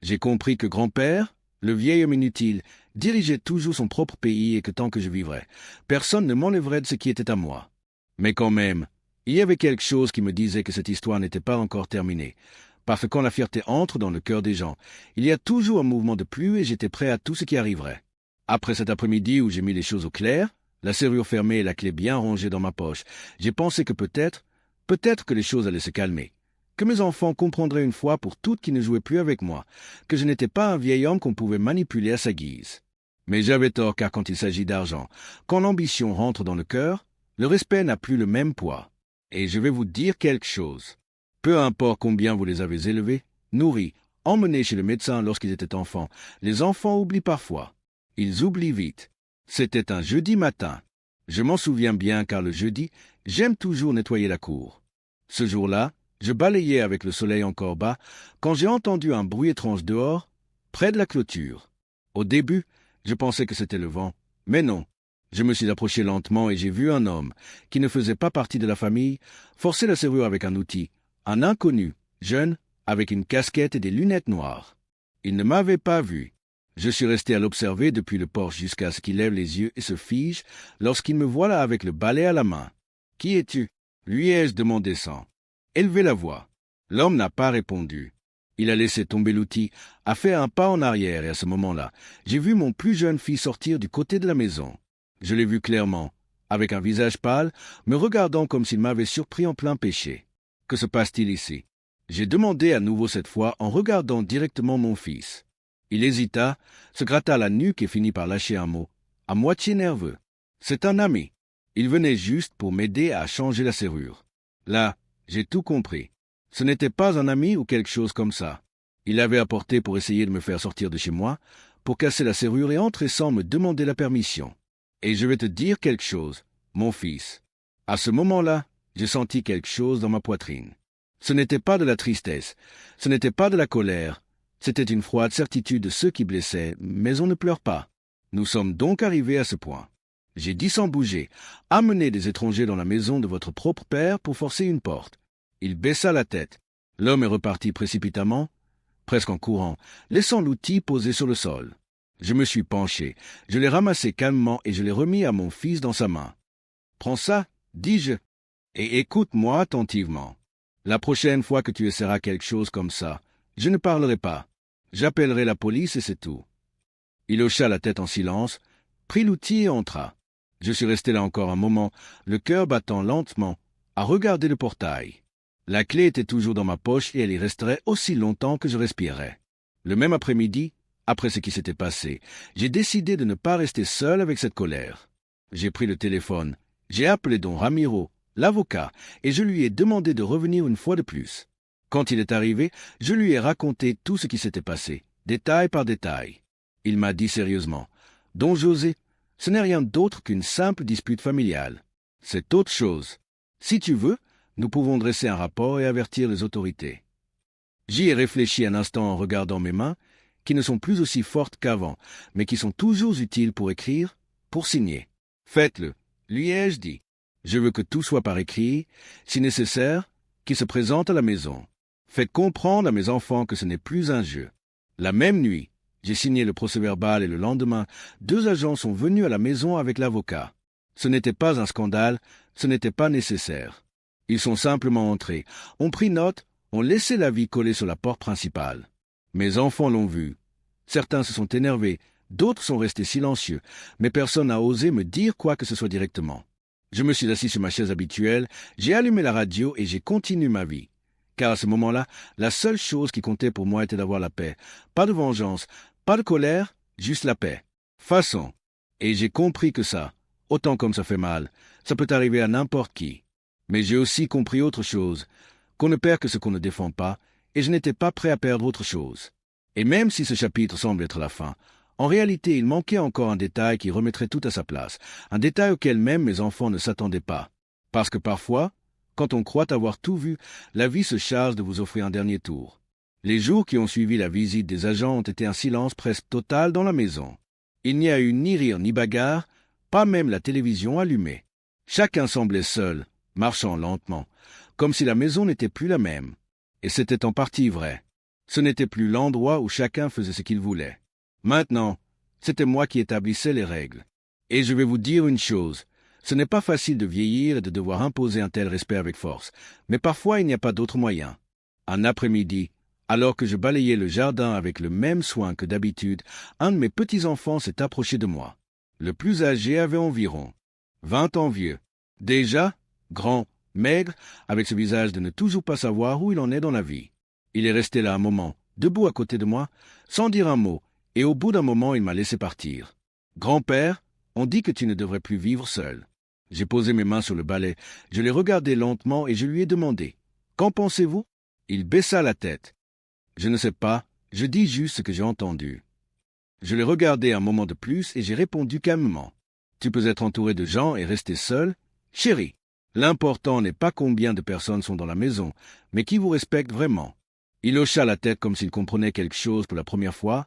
J'ai compris que grand-père, le vieil homme inutile, dirigeait toujours son propre pays et que tant que je vivrais, personne ne m'enlèverait de ce qui était à moi. Mais quand même, il y avait quelque chose qui me disait que cette histoire n'était pas encore terminée. Parce que quand la fierté entre dans le cœur des gens, il y a toujours un mouvement de plus et j'étais prêt à tout ce qui arriverait. Après cet après-midi où j'ai mis les choses au clair, la serrure fermée et la clé bien rangée dans ma poche, j'ai pensé que peut-être que les choses allaient se calmer, que mes enfants comprendraient une fois pour toutes qu'ils ne jouaient plus avec moi, que je n'étais pas un vieil homme qu'on pouvait manipuler à sa guise. Mais j'avais tort car quand il s'agit d'argent, quand l'ambition rentre dans le cœur, le respect n'a plus le même poids. Et je vais vous dire quelque chose. Peu importe combien vous les avez élevés, nourris, emmenés chez le médecin lorsqu'ils étaient enfants, les enfants oublient parfois. Ils oublient vite. C'était un jeudi matin. Je m'en souviens bien car le jeudi, j'aime toujours nettoyer la cour. Ce jour-là, je balayais avec le soleil encore bas quand j'ai entendu un bruit étrange dehors, près de la clôture. Au début, je pensais que c'était le vent, mais non. Je me suis approché lentement et j'ai vu un homme, qui ne faisait pas partie de la famille, forcer la serrure avec un outil. Un inconnu, jeune, avec une casquette et des lunettes noires. Il ne m'avait pas vu. Je suis resté à l'observer depuis le porche jusqu'à ce qu'il lève les yeux et se fige lorsqu'il me voit là avec le balai à la main. « Qui es-tu » lui ai-je demandé sans élever la voix. L'homme n'a pas répondu. Il a laissé tomber l'outil, a fait un pas en arrière et à ce moment-là, j'ai vu mon plus jeune fils sortir du côté de la maison. Je l'ai vu clairement, avec un visage pâle, me regardant comme s'il m'avait surpris en plein péché. Que se passe-t-il ici ? J'ai demandé à nouveau cette fois en regardant directement mon fils. Il hésita, se gratta la nuque et finit par lâcher un mot, à moitié nerveux. C'est un ami. Il venait juste pour m'aider à changer la serrure. Là, j'ai tout compris. Ce n'était pas un ami ou quelque chose comme ça. Il l'avait apporté pour essayer de me faire sortir de chez moi, pour casser la serrure et entrer sans me demander la permission. Et je vais te dire quelque chose, mon fils. À ce moment-là, j'ai senti quelque chose dans ma poitrine. Ce n'était pas de la tristesse, ce n'était pas de la colère, c'était une froide certitude de ceux qui blessaient, mais on ne pleure pas. Nous sommes donc arrivés à ce point. J'ai dit sans bouger, amenez des étrangers dans la maison de votre propre père pour forcer une porte. Il baissa la tête. L'homme est reparti précipitamment, presque en courant, laissant l'outil posé sur le sol. Je me suis penché, je l'ai ramassé calmement et je l'ai remis à mon fils dans sa main. « Prends ça, dis-je, et écoute-moi attentivement. La prochaine fois que tu essaieras quelque chose comme ça, je ne parlerai pas. J'appellerai la police et c'est tout. » Il hocha la tête en silence, prit l'outil et entra. Je suis resté là encore un moment, le cœur battant lentement, à regarder le portail. La clé était toujours dans ma poche et elle y resterait aussi longtemps que je respirais. Le même après-midi, après ce qui s'était passé, j'ai décidé de ne pas rester seul avec cette colère. J'ai pris le téléphone, j'ai appelé don Ramiro, l'avocat, et je lui ai demandé de revenir une fois de plus. Quand il est arrivé, je lui ai raconté tout ce qui s'était passé, détail par détail. Il m'a dit sérieusement, « Don José, ce n'est rien d'autre qu'une simple dispute familiale. C'est autre chose. Si tu veux, nous pouvons dresser un rapport et avertir les autorités. » J'y ai réfléchi un instant en regardant mes mains, qui ne sont plus aussi fortes qu'avant, mais qui sont toujours utiles pour écrire, pour signer. « Faites-le, lui ai-je dit. Je veux que tout soit par écrit, si nécessaire, qu'il se présente à la maison. Faites comprendre à mes enfants que ce n'est plus un jeu. » La même nuit, j'ai signé le procès-verbal et le lendemain, 2 agents sont venus à la maison avec l'avocat. Ce n'était pas un scandale, ce n'était pas nécessaire. Ils sont simplement entrés, ont pris note, ont laissé l'avis collé sur la porte principale. Mes enfants l'ont vu. Certains se sont énervés, d'autres sont restés silencieux, mais personne n'a osé me dire quoi que ce soit directement. Je me suis assis sur ma chaise habituelle, j'ai allumé la radio et j'ai continué ma vie. Car à ce moment-là, la seule chose qui comptait pour moi était d'avoir la paix. Pas de vengeance, pas de colère, juste la paix. Façon. Et j'ai compris que ça, autant comme ça fait mal, ça peut arriver à n'importe qui. Mais j'ai aussi compris autre chose, qu'on ne perd que ce qu'on ne défend pas, et je n'étais pas prêt à perdre autre chose. Et même si ce chapitre semble être la fin, en réalité il manquait encore un détail qui remettrait tout à sa place, un détail auquel même mes enfants ne s'attendaient pas. Parce que parfois, quand on croit avoir tout vu, la vie se charge de vous offrir un dernier tour. Les jours qui ont suivi la visite des agents ont été un silence presque total dans la maison. Il n'y a eu ni rire ni bagarre, pas même la télévision allumée. Chacun semblait seul, marchant lentement, comme si la maison n'était plus la même. Et c'était en partie vrai. Ce n'était plus l'endroit où chacun faisait ce qu'il voulait. Maintenant, c'était moi qui établissais les règles. Et je vais vous dire une chose, ce n'est pas facile de vieillir et de devoir imposer un tel respect avec force, mais parfois il n'y a pas d'autre moyen. Un après-midi, alors que je balayais le jardin avec le même soin que d'habitude, un de mes petits-enfants s'est approché de moi. Le plus âgé avait environ 20 ans vieux. Déjà, grand, maigre, avec ce visage de ne toujours pas savoir où il en est dans la vie. Il est resté là un moment, debout à côté de moi, sans dire un mot, et au bout d'un moment il m'a laissé partir. « Grand-père, on dit que tu ne devrais plus vivre seul. » J'ai posé mes mains sur le balai, je l'ai regardé lentement et je lui ai demandé « Qu'en pensez-vous » Il baissa la tête. « Je ne sais pas, je dis juste ce que j'ai entendu. » Je l'ai regardé un moment de plus et j'ai répondu calmement « Tu peux être entouré de gens et rester seul, chérie. L'important n'est pas combien de personnes sont dans la maison, mais qui vous respecte vraiment. » Il hocha la tête comme s'il comprenait quelque chose pour la première fois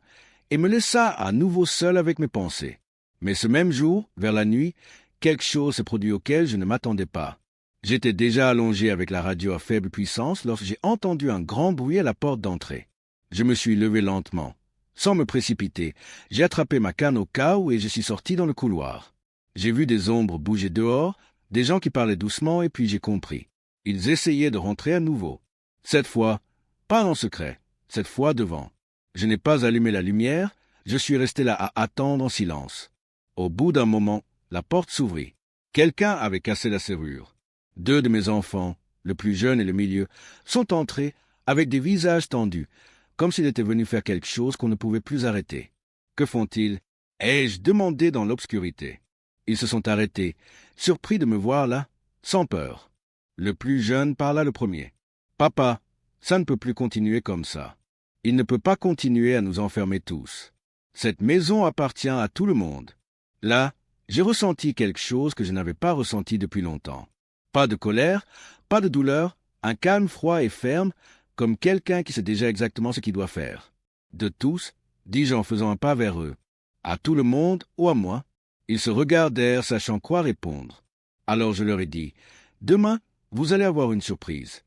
et me laissa à nouveau seul avec mes pensées. Mais ce même jour, vers la nuit, quelque chose s'est produit auquel je ne m'attendais pas. J'étais déjà allongé avec la radio à faible puissance lorsque j'ai entendu un grand bruit à la porte d'entrée. Je me suis levé lentement. Sans me précipiter, j'ai attrapé ma canne au cas-où et je suis sorti dans le couloir. J'ai vu des ombres bouger dehors, des gens qui parlaient doucement et puis j'ai compris. Ils essayaient de rentrer à nouveau. Cette fois, pas en secret, cette fois devant. Je n'ai pas allumé la lumière, je suis resté là à attendre en silence. Au bout d'un moment, la porte s'ouvrit. Quelqu'un avait cassé la serrure. 2 de mes enfants, le plus jeune et le milieu, sont entrés avec des visages tendus, comme s'ils étaient venus faire quelque chose qu'on ne pouvait plus arrêter. Que font-ils? Ai-je demandé dans l'obscurité. Ils se sont arrêtés, surpris de me voir là, sans peur. Le plus jeune parla le premier. « Papa, ça ne peut plus continuer comme ça. Il ne peut pas continuer à nous enfermer tous. Cette maison appartient à tout le monde. » Là, j'ai ressenti quelque chose que je n'avais pas ressenti depuis longtemps. Pas de colère, pas de douleur, un calme froid et ferme, comme quelqu'un qui sait déjà exactement ce qu'il doit faire. De tous, dis-je en faisant un pas vers eux. À tout le monde ou à moi? Ils se regardèrent, sachant quoi répondre. Alors je leur ai dit, « Demain, vous allez avoir une surprise. »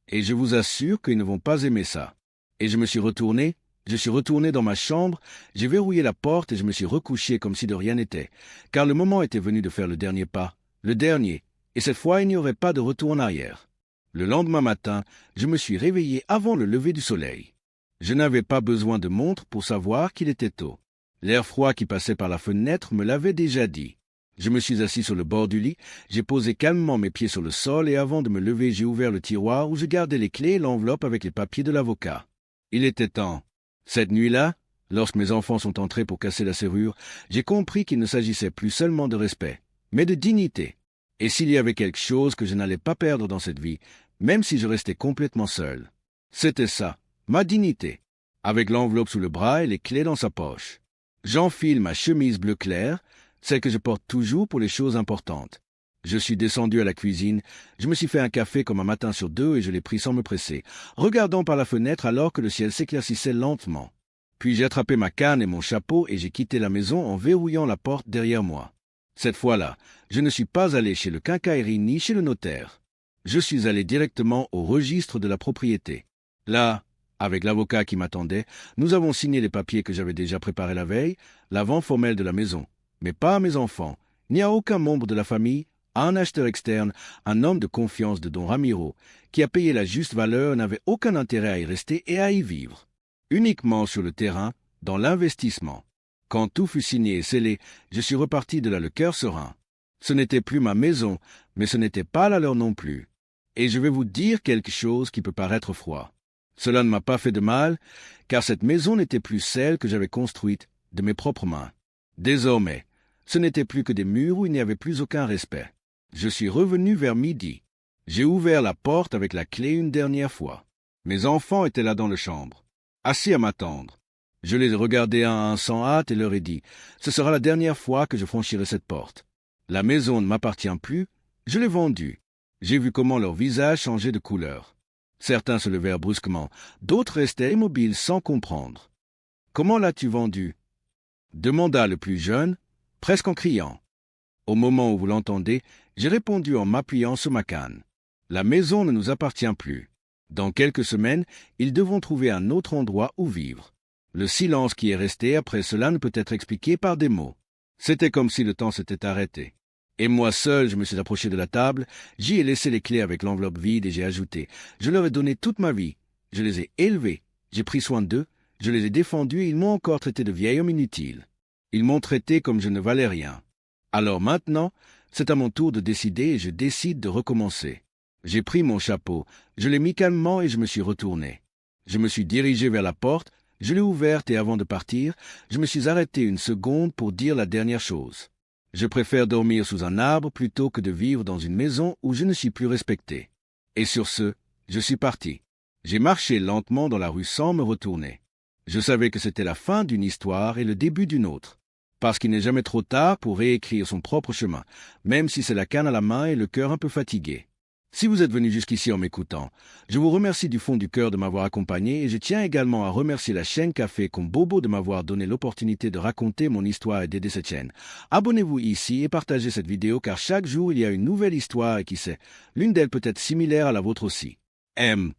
Et je vous assure qu'ils ne vont pas aimer ça. Et je me suis retourné, Je suis retourné dans ma chambre, j'ai verrouillé la porte et je me suis recouché comme si de rien n'était, car le moment était venu de faire le dernier pas, le dernier, et cette fois il n'y aurait pas de retour en arrière. Le lendemain matin, je me suis réveillé avant le lever du soleil. Je n'avais pas besoin de montre pour savoir qu'il était tôt. L'air froid qui passait par la fenêtre me l'avait déjà dit. Je me suis assis sur le bord du lit, j'ai posé calmement mes pieds sur le sol et avant de me lever, j'ai ouvert le tiroir où je gardais les clés et l'enveloppe avec les papiers de l'avocat. Il était temps. Cette nuit-là, lorsque mes enfants sont entrés pour casser la serrure, j'ai compris qu'il ne s'agissait plus seulement de respect, mais de dignité. Et s'il y avait quelque chose que je n'allais pas perdre dans cette vie, même si je restais complètement seul, c'était ça, ma dignité, avec l'enveloppe sous le bras et les clés dans sa poche. J'enfile ma chemise bleu clair, celle que je porte toujours pour les choses importantes. Je suis descendu à la cuisine, je me suis fait un café comme un matin sur deux et je l'ai pris sans me presser, regardant par la fenêtre alors que le ciel s'éclaircissait lentement. Puis j'ai attrapé ma canne et mon chapeau et j'ai quitté la maison en verrouillant la porte derrière moi. Cette fois-là, je ne suis pas allé chez le quincaillerie ni chez le notaire. Je suis allé directement au registre de la propriété. Là, avec l'avocat qui m'attendait, nous avons signé les papiers que j'avais déjà préparés la veille, la vente formelle de la maison, mais pas à mes enfants, ni à aucun membre de la famille, à un acheteur externe, un homme de confiance de Don Ramiro, qui a payé la juste valeur, n'avait aucun intérêt à y rester et à y vivre. Uniquement sur le terrain, dans l'investissement. Quand tout fut signé et scellé, je suis reparti de là le cœur serein. Ce n'était plus ma maison, mais ce n'était pas la leur non plus. Et je vais vous dire quelque chose qui peut paraître froid. Cela ne m'a pas fait de mal, car cette maison n'était plus celle que j'avais construite de mes propres mains. Désormais, ce n'était plus que des murs où il n'y avait plus aucun respect. Je suis revenu vers midi. J'ai ouvert la porte avec la clé une dernière fois. Mes enfants étaient là dans la chambre, assis à m'attendre. Je les ai regardés un à un sans hâte et leur ai dit « Ce sera la dernière fois que je franchirai cette porte. La maison ne m'appartient plus, je l'ai vendue. » J'ai vu comment leur visage changeait de couleur. Certains se levèrent brusquement, d'autres restaient immobiles sans comprendre. « Comment l'as-tu vendue » demanda le plus jeune, presque en criant. Au moment où vous l'entendez, j'ai répondu en m'appuyant sur ma canne. La maison ne nous appartient plus. Dans quelques semaines, ils devront trouver un autre endroit où vivre. Le silence qui est resté après cela ne peut être expliqué par des mots. C'était comme si le temps s'était arrêté. Et moi seul, je me suis approché de la table, j'y ai laissé les clés avec l'enveloppe vide et j'ai ajouté « Je leur ai donné toute ma vie. Je les ai élevés. J'ai pris soin d'eux. Je les ai défendus et ils m'ont encore traité de vieil homme inutile. Ils m'ont traité comme je ne valais rien. Alors maintenant, c'est à mon tour de décider et je décide de recommencer. » J'ai pris mon chapeau, je l'ai mis calmement et je me suis retourné. Je me suis dirigé vers la porte, je l'ai ouverte et avant de partir, je me suis arrêté une seconde pour dire la dernière chose. Je préfère dormir sous un arbre plutôt que de vivre dans une maison où je ne suis plus respecté. Et sur ce, je suis parti. J'ai marché lentement dans la rue sans me retourner. Je savais que c'était la fin d'une histoire et le début d'une autre. Parce qu'il n'est jamais trop tard pour réécrire son propre chemin, même si c'est la canne à la main et le cœur un peu fatigué. Si vous êtes venu jusqu'ici en m'écoutant, je vous remercie du fond du cœur de m'avoir accompagné et je tiens également à remercier la chaîne Café comme Bobo de m'avoir donné l'opportunité de raconter mon histoire et d'aider cette chaîne. Abonnez-vous ici et partagez cette vidéo car chaque jour il y a une nouvelle histoire et qui sait, l'une d'elles peut être similaire à la vôtre aussi. M.